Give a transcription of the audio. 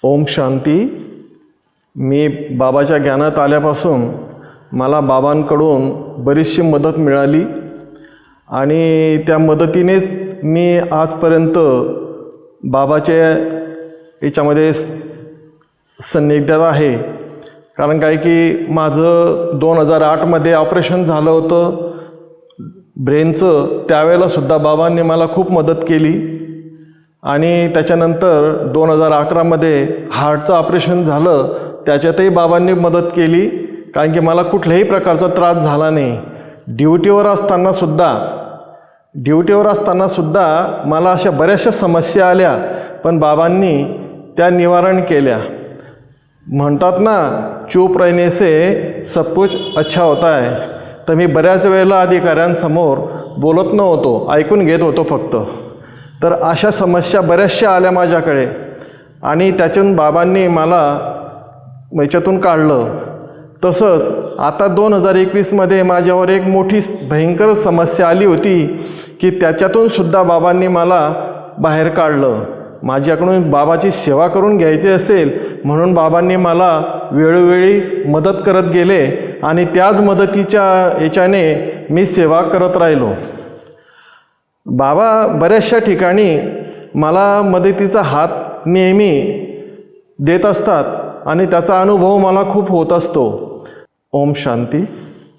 ओम शांती. मी बाबाच्या ज्ञानात आल्यापासून मला बाबांकडून बरीचशी मदत मिळाली आणि त्या मदतीनेच मी आजपर्यंत बाबाच्या याच्यामध्ये सान्निध्यात आहे. कारण काय की माझं 2008मध्ये ऑपरेशन झालं होतं ब्रेनचं. त्यावेळेलासुद्धा बाबांनी मला खूप मदत केली आणि त्याच्यानंतर 2011मध्ये हार्टचं ऑपरेशन झालं, त्याच्यातही बाबांनी मदत केली. कारण की मला कुठल्याही प्रकारचा त्रास झाला नाही. ड्युटीवर असतानासुद्धा मला अशा बऱ्याचशा समस्या आल्या, पण बाबांनी त्या निवारण केल्या. म्हणतात ना, चूप रहने से सब कुछ अच्छा होता है. तर मी बऱ्याच वेळेला अधिकाऱ्यांसमोर बोलत नव्हतो, ऐकून घेत होतो फक्त. तर अशा समस्या बऱ्याचशा आल्या माझ्याकडे आणि त्यातून बाबांनी मला याच्यातून काढलं. तसंच आता 2021मध्ये माझ्यावर एक मोठी भयंकर समस्या आली होती की त्याच्यातूनसुद्धा बाबांनी मला बाहेर काढलं. माझ्याकडून बाबाची सेवा करून घ्यायची असेल म्हणून बाबांनी मला वेळोवेळी मदत करत गेले आणि त्याच मदतीच्या याच्याने मी सेवा करत राहिलो. बाबा बऱ्याचशा ठिकाणी मला मदतीचा हात नेहमी देत असतात आणि त्याचा अनुभव मला खूप होत असतो. ओम शांती.